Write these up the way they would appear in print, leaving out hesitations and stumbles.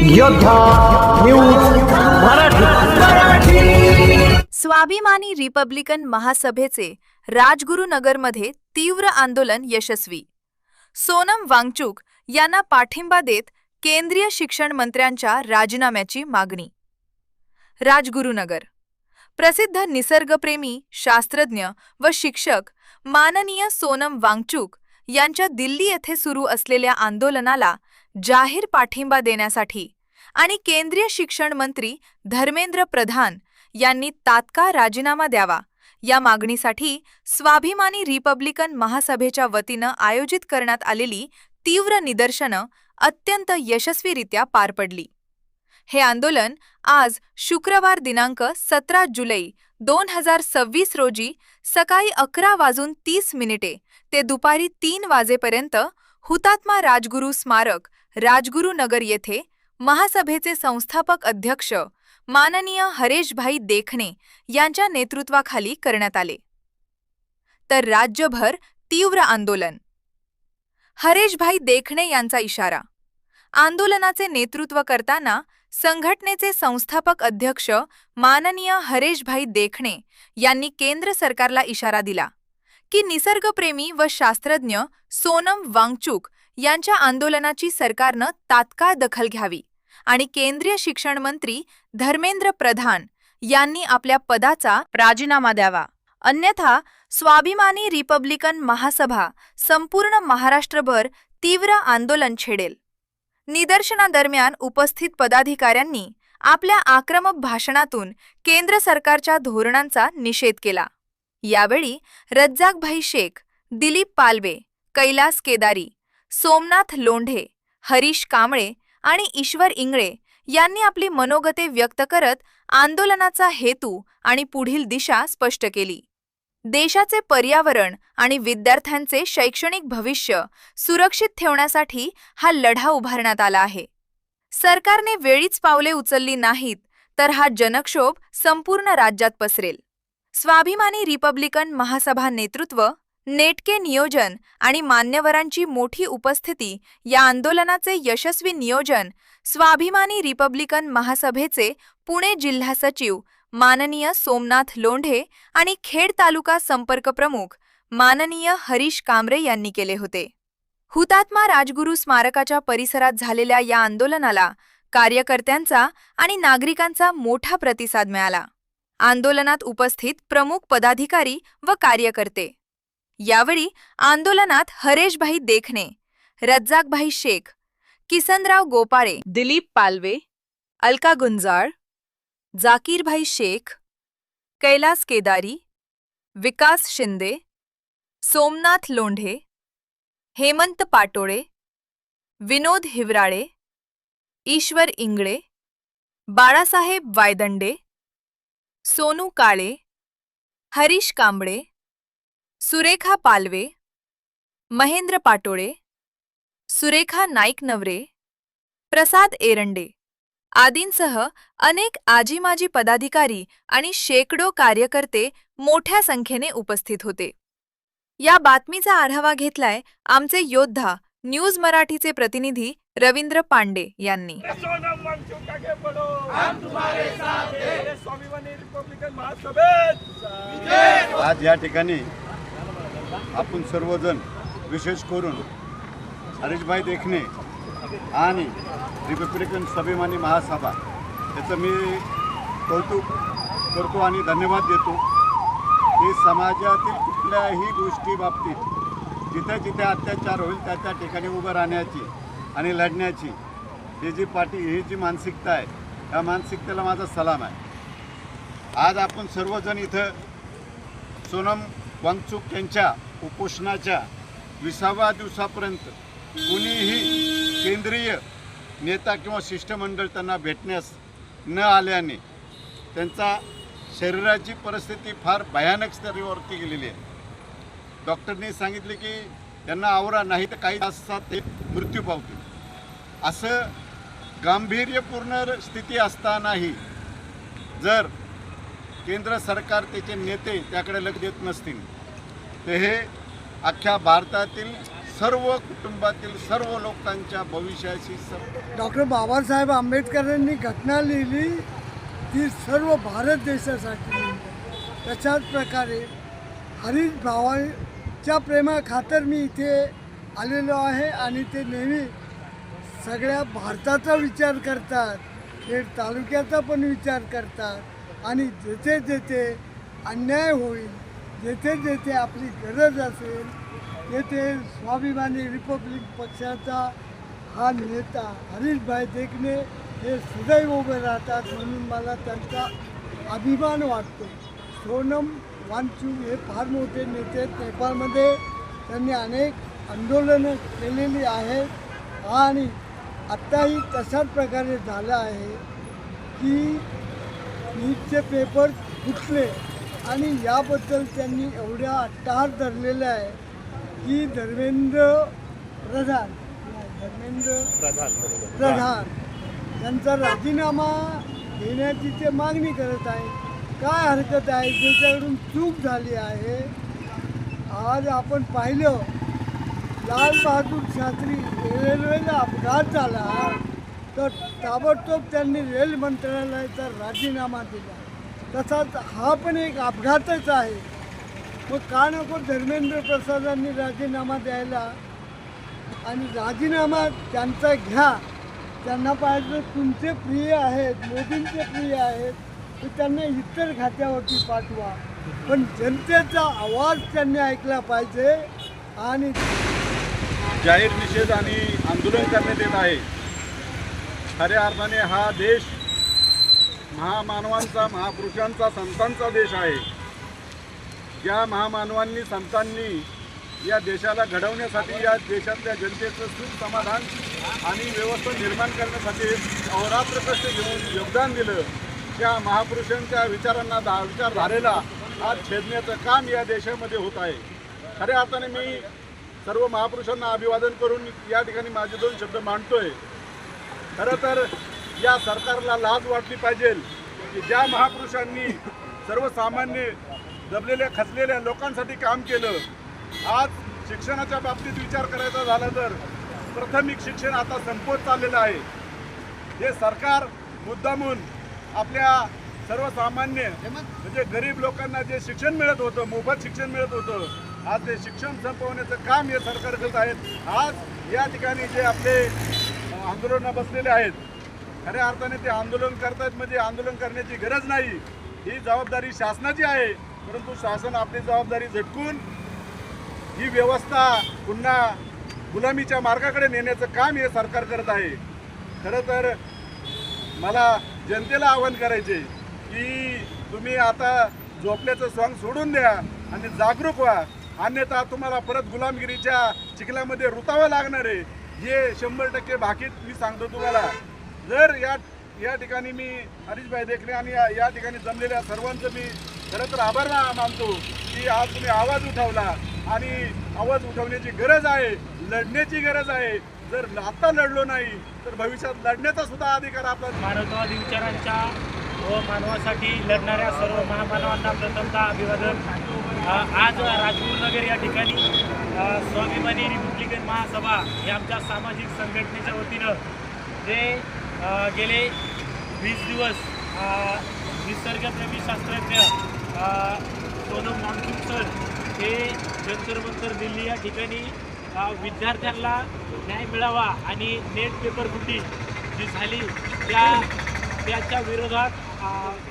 योद्धा न्यूज मराठी। स्वाभिमानी रिपब्लिकन महासभेचे राजगुरुनगरमध्ये तीव्र आंदोलन यशस्वी। सोनम वांगचुक यांना पाठिंबा देत केंद्रीय शिक्षण मंत्र्यांच्या राजीनाम्याची मागणी। राजगुरुनगर प्रसिद्ध निसर्गप्रेमी शास्त्रज्ञ व शिक्षक माननीय सोनम वांगचुक यांच्या दिल्ली येथे सुरू असलेल्या आंदोलनाला जाहीर पाठिंबा देण्यासाठी आणि केंद्रीय शिक्षण मंत्री धर्मेंद्र प्रधान यांनी तात्काळ राजीनामा द्यावा या मागणीसाठी स्वाभिमानी रिपब्लिकन महासभेच्या वतीनं आयोजित करण्यात आलेली तीव्र निदर्शनं अत्यंत यशस्वीरित्या पार पडली। हे आंदोलन आज शुक्रवार दिनांक 17 जुलै 2026 रोजी सकाळी 11:30 ते दुपारी 3 वाजेपर्यंत हुतात्मा राजगुरू स्मारक राजगुरुनगर येथे महासभेचे संस्थापक अध्यक्ष माननीय हरेशभाई देखणे यांच्या नेतृत्वाखाली करण्यात आले। तर राज्यभर तीव्र आंदोलन। हरेशभाई देखणे यांचा इशारा। आंदोलनाचे नेतृत्व करताना संघटनेचे संस्थापक अध्यक्ष माननीय हरेशभाई देखणे यांनी केंद्र सरकारला इशारा दिला की निसर्गप्रेमी व शास्त्रज्ञ सोनम वांगचुक यांच्या आंदोलनाची सरकारनं तात्काळ दखल घ्यावी आणि केंद्रीय शिक्षण मंत्री धर्मेंद्र प्रधान यांनी आपल्या पदाचा राजीनामा द्यावा, अन्यथा स्वाभिमानी रिपब्लिकन महासभा संपूर्ण महाराष्ट्रभर तीव्र आंदोलन छेडेल। निदर्शनादरम्यान उपस्थित पदाधिकाऱ्यांनी आपल्या आक्रमक भाषणातून केंद्र सरकारच्या धोरणांचा निषेध केला। यावेळी रज्जाकभाई शेख, दिलीप पालवे, कैलास केदारी, सोमनाथ लोंढे, हरीश कांबळे आणि ईश्वर इंगळे यांनी आपली मनोगते व्यक्त करत आंदोलनाचा हेतू आणि पुढील दिशा स्पष्ट केली। देशाचे पर्यावरण आणि विद्यार्थ्यांचे शैक्षणिक भविष्य सुरक्षित ठेवण्यासाठी हा लढा उभारण्यात आला आहे। सरकारने वेळीच पावले उचलली नाहीत तर हा जनक्षोभ संपूर्ण राज्यात पसरेल। स्वाभिमानी रिपब्लिकन महासभा नेतृत्व, नेटके नियोजन आणि मान्यवरांची मोठी उपस्थिती या आंदोलनाचे यशस्वी नियोजन स्वाभिमानी रिपब्लिकन महासभेचे पुणे जिल्हा सचिव माननीय सोमनाथ लोंढे आणि खेड तालुका संपर्क प्रमुख माननीय हरीश कांबळे यांनी केले होते। हुतात्मा राजगुरू स्मारकाच्या परिसरात झालेल्या या आंदोलनाला कार्यकर्त्यांचा आणि नागरिकांचा मोठा प्रतिसाद मिळाला। आंदोलनात उपस्थित प्रमुख पदाधिकारी व कार्यकर्ते। यावेळी आंदोलनात हरेशभाई देखणे, रज्जाकभाई शेख, किसनराव गोपाळे, दिलीप पालवे, अलका गुंजाळ, जाकीरभाई शेख, कैलास केदारी, विकास शिंदे, सोमनाथ लोंढे, हेमंत पाटोळे, विनोद हिवराळे, ईश्वर इंगळे, बाळासाहेब वायदंडे, सोनू काळे, हरीश कांबळे, सुरेखा पालवे, महेंद्र पाटोळे, सुरेखा नाईक नवरे, प्रसाद एरंडे आदींसह अनेक आजी-माजी पदाधिकारी आणि शेकडो कार्यकर्ते मोठ्या संख्येने उपस्थित होते। या बातमीचा आढावा घेतलाय आमचे योद्धा न्यूज मराठीचे प्रतिनिधी रवींद्र पांडे यांनी। आज या ठिकाणी आपण सर्वजण विशेष करून हरीशभाई देखणे आणि रिपब्लिकन स्वाभिमानी महासभा याचं मी कौतुक करतो आणि धन्यवाद देतो की समाजातील कुठल्याही गोष्टी बाबतीत जिथे जिथे अत्याचार होईल त्या ठिकाणी उभं राहण्याची आणि लढण्याची ही जी मानसिकता आहे या मानसिकतेला माझा सलाम आहे। आज आपण सर्वजण इथं सोनम वांगचुक यांच्या उपोषणाच्या 20व्या दिवसापर्यंत कोणीही केंद्रीय नेता किंवा शिष्टमंडळ त्यांना भेटण्यास न आल्याने त्यांचा शरीराची परिस्थिती फार भयानक स्तरावरती गेलेली आहे। डॉक्टरनी सांगितले की त्यांना आवरा नाही तर काही तासात ते मृत्यू पावतील। असं गांभीर्यपूर्ण स्थिती असतानाही जर केंद्र सरकार त्याचे नेते त्याकडे लक्ष देत नसतील तर हे अख्ख्या भारतातील सर्व कुटुंबातील सर्व लोकांच्या भविष्याशी डॉक्टर बाबासाहेब आंबेडकरांनी घटना लिहिली ती सर्व भारत देशासाठी लिहिली। तशाच प्रकारे हरीश भावाच्या प्रेमाखातर मी इथे आलेलो आहे आणि ते नेहमी सगळ्या भारताचा विचार करतात, खेड तालुक्याचा पण विचार करतात आणि जेथे जेथे अन्याय होईल, जेथे जेथे आपली गरज असेल तेथे स्वाभिमानी रिपब्लिक पक्षाचा हा नेता हरीशभाई देखणे हे सदैव उभे राहतात, म्हणून मला त्यांचा अभिमान वाटतो। सोनम वांगचुक हे फार मोठे नेते आहेत नेपाळमध्ये, त्यांनी अनेक आंदोलनं केलेली आहेत आणि आत्ताही तशाच प्रकारे झालं आहे की नीटचे पेपर फुटले आणि याबद्दल त्यांनी एवढ्या अट्टहास धरलेला आहे की धर्मेंद्र प्रधान त्यांचा राजीनामा घेण्याची ते मागणी करत आहे। काय हरकत आहे, ज्याच्याकडून चूक झाली आहे। आज आपण पाहिलं लाल बहादूर शास्त्री रेल्वेला अपघात झाला तर ताबडतोब त्यांनी रेल मंत्रालयाचा राजीनामा दिला, तसाच हा पण एक अपघातच आहे। मग का नको धर्मेंद्र प्रसादांनी राजीनामा द्यायला? आणि राजीनामा त्यांचा घ्या, त्यांना पाहिजे तुमचे प्रिय आहेत, मोदींचे प्रिय आहेत तर त्यांना इतर खात्यावरती पाठवा, पण जनतेचा आवाज त्यांनी ऐकला पाहिजे। आणि जाहीर निषेध आणि आंदोलन करण्यात येत आहे। खऱ्या अर्थाने हा देश महामानवांचा, महापुरुषांचा, संतांचा देश आहे। ज्या महामानवांनी, संतांनी या देशाला घडवण्यासाठी, या देशातल्या जनतेचं सुख, समाधान आणि व्यवस्था निर्माण करण्यासाठी अहोरात्र कष्ट घेऊन योगदान दिलं, त्या महापुरुषांच्या विचारांना, विचारधारेला आज छेदण्याचं काम या देशामध्ये होत आहे। खऱ्या अर्थाने मी सर्व महापुरुषांना अभिवादन करून या ठिकाणी माझे 2 शब्द मांडतोय। खरं तर या सरकारला लाज वाटली पाहिजे की ज्या महापुरुषांनी सर्वसामान्य दबलेल्या, खचलेल्या लोकांसाठी काम केलं। आज शिक्षणाच्या बाबतीत विचार करायचा झाला तर प्राथमिक शिक्षण आता संपत चाललेलं आहे। हे सरकार मुद्दामून आपल्या सर्वसामान्य म्हणजे गरीब लोकांना जे शिक्षण मिळत होतं, मोफत शिक्षण मिळत होतं, आज ते शिक्षण संपवण्याचं काम हे सरकार करत आहेत। आज या ठिकाणी जे आपले आंदोलनं बसलेले आहेत, खऱ्या अर्थाने ते आंदोलन करतात म्हणजे आंदोलन करण्याची गरज नाही, ही जबाबदारी शासनाची आहे। परंतु शासन आपली जबाबदारी झटकून ही व्यवस्था पुन्हा गुलामीच्या मार्गाकडे नेण्याचं काम हे सरकार करत आहे। खरं तर मला जनतेला आवाहन करायचे की तुम्ही आता झोपल्याचं सॉंग सोडून द्या आणि जागरूक व्हा, अन्यथा तुम्हाला परत गुलामगिरीच्या चिखलामध्ये रुतावं लागणार आहे। हे 100% भाकीत मी सांगतो तुम्हाला। जर या ठिकाणी मी हरीशभाई देखणे आणि या ठिकाणी जमलेल्या सर्वांचं मी खरं तर आभार मानतो की आज तुम्ही आवाज उठवला आणि आवाज उठवण्याची गरज आहे, लढण्याची गरज आहे। जर आता लढलो नाही तर भविष्यात लढण्याचा सुद्धा अधिकार आपला। मानवतावादी विचारांच्या व मानवासाठी लढणाऱ्या सर्व महामानवांना प्रथमतः अभिवादन। आज राजगुरुनगर या ठिकाणी स्वाभिमानी रिपब्लिकन महासभा या आमच्या सामाजिक संघटनेच्या वतीनं जे गेले 20 दिवस निसर्गप्रेमी शास्त्रज्ञ सोनम वांगचुक सर हे जंतर मंतर दिल्ली या ठिकाणी विद्यार्थ्यांना न्याय मिळावा आणि नेट पेपर फुटी जी झाली त्याच्या विरोधात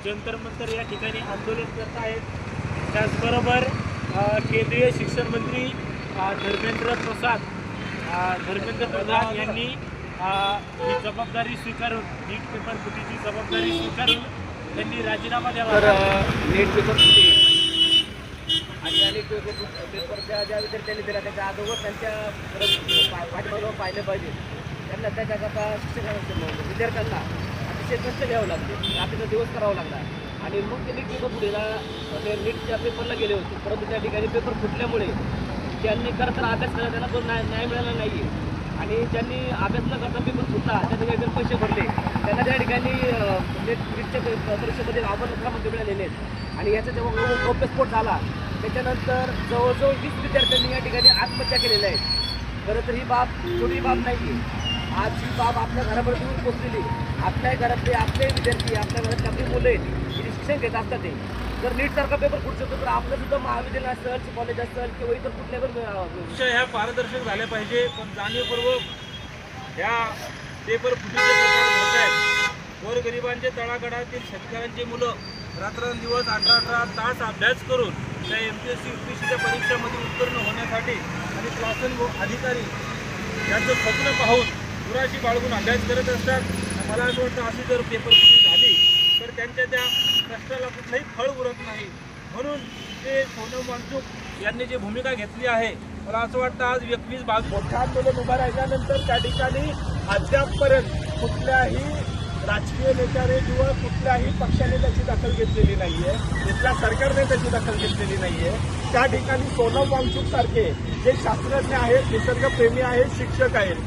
जंतर मंतर या ठिकाणी आंदोलन करत आहेत। त्याचबरोबर केंद्रीय शिक्षण मंत्री धर्मेंद्र प्रधान यांनी ही जबाबदारी स्वीकारून, नीट पेपर फुटीची जबाबदारी स्वीकारून त्यांनी राजीनामा द्यावा। नीट पेपर फुटी आणि अनेक पेपरच्या ज्या विद्यार्थ्यांनी दिला त्याच्या अगोदर त्यांच्या पाठीमागं पाहिलं पाहिजे। त्यांना त्याच्याकरता शिक्षकांना, विद्यार्थ्यांना अतिशय कष्ट घ्यावं लागते, रात्रीचा दिवस करावा लागला आणि मग ते नीट पेपर फुटीला ते नीटच्या पेपरला गेले होते। परंतु त्या ठिकाणी पेपर फुटल्यामुळे त्यांनी खरं तर अभ्यास करायला त्यांना तो न्याय मिळाला नाही आहे आणि ज्यांनी अभ्यास न करता पेपर फुटला त्याचे काही पैसे भरले त्यांना त्या ठिकाणी नीटच्या परीक्षेमध्ये आव्हान क्रमांक मिळालेले आहेत। आणि याचा जेव्हा गौप्यस्फोट झाला त्याच्यानंतर जवळजवळ 20 विद्यार्थ्यांनी या ठिकाणी आत्महत्या केलेल्या आहेत। खरं तर ही बाब छोटी बाब नाही आहे. आज ही बाब आपल्या घरापर्यंत येऊन पोचलेली आहे. आपल्या घरातले आपले विद्यार्थी, आपल्या घरातले आपली मुलं आहेत, जी शिक्षण घेत असतात ते जर नीटसारखा पेपर फुटू शकतो तर आपलं सुद्धा महाविद्यालय असेल, कॉलेज असेल किंवा इतर कुठल्या पण विषय ह्या पारदर्शक झाल्या पाहिजे, पण जाणीवपूर्वक ह्या पेपर फुटीचे प्रकार घडत आहेत. गोरगरिबांचे तळागाळातील शेतकऱ्यांची मुलं रात्रंदिवस 18 तास अभ्यास करून त्या MPSC UPSCच्या परीक्षामध्ये उत्तीर्ण होण्यासाठी आणि शासन व अधिकारी यांचं स्वप्न पाहून दुराशी बाळगून अभ्यास करत असतात. मला असं वाटतं अशी जर पेपर फुटी झाली तर त्यांच्या त्या कष्टाला कुठलंही फळ उरत नाही. म्हणून ते सोनम वांगचुक यांनी जी भूमिका घेतली आहे, मला असं वाटतं आज 21-22 मोठं आंदोलन उभं राहिल्यानंतर त्या ठिकाणी अद्यापपर्यंत कुठल्याही राजकीय नेत्याने किंवा कुठल्याही पक्षाने त्याची दखल घेतलेली नाहीये, तिथल्या सरकारने त्याची दखल घेतलेली नाहीये. त्या ठिकाणी सोनम वांगचुक सारखे जे शास्त्रज्ञ आहेत, निसर्गप्रेमी आहेत, शिक्षक आहेत,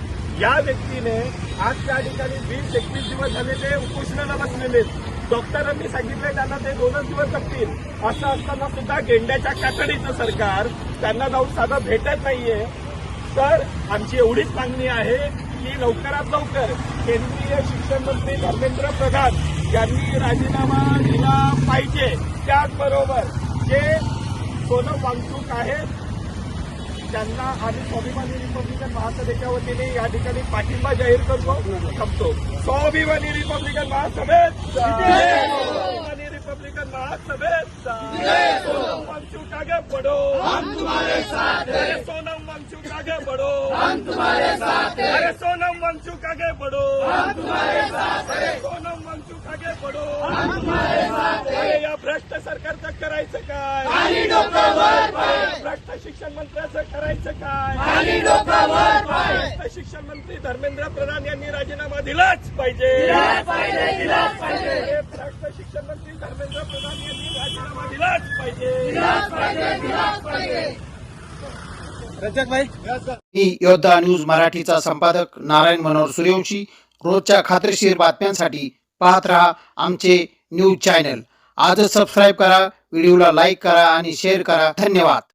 या व्यक्तीने आज त्या ठिकाणी 20-21 दिवस झाले ते उपोषणाला बसलेले आहेत. डॉक्टरांनी सांगितलं त्यांना ते 2च दिवस जगतील. असं असताना सुद्धा गेंड्याच्या कातडीचं सरकार त्यांना जाऊन साधं भेटत नाहीये. तर आमची एवढीच मागणी आहे की लवकरात लवकर केंद्रीय शिक्षण मंत्री धर्मेंद्र प्रधान यांनी राजीनामा दिला पाहिजे. त्याचबरोबर जे सोनम वांगचुक आहेत त्यांना आम्ही स्वाभिमानी रिपब्लिकन महासभेच्या वतीने या ठिकाणी पाठिंबा जाहीर करतो. थांबतो. स्वाभिमानी रिपब्लिकन महासभेत स्वाभिमानी रिपब्लिकन महासभेत सोनम वांगचुक आगे बढ़ो, हम तुम्हारे साथ हैं. अरे सोनम वांगचुक आगे बढ़ो, हम तुम्हारे साथ हैं. अरे सोनम वांगचुक आगे बढ़ो, हम तुम्हारे साथ हैं. अरे सोनम वांगचुक आगे बढ़ो, हम तुम्हारे साथ हैं. अरे या भ्रष्ट सरकारचं करायचं काय? आणि डोक्यावर पाय. भ्रष्ट शिक्षण मंत्र्याचं करायचं काय? आणि डोक्यावर पाय. भ्रष्ट शिक्षण मंत्री धर्मेंद्र प्रधान यांनी राजीनामा दिलाच पाहिजे. दिलाच पाहिजे. भ्रष्ट शिक्षण मंत्री धर्मेंद्र प्रधान यांनी राजीनामा दिलाच पाहिजे. मी योद्धा न्यूज मराठीचा संपादक नारायण मनोहर सूर्यवंशी. रोजच्या खात्रीशीर बातम्यांसाठी पाहत रहा आमचे न्यूज चॅनल. आजच सबस्क्राईब करा, व्हिडिओला लाईक करा आणि शेअर करा. धन्यवाद.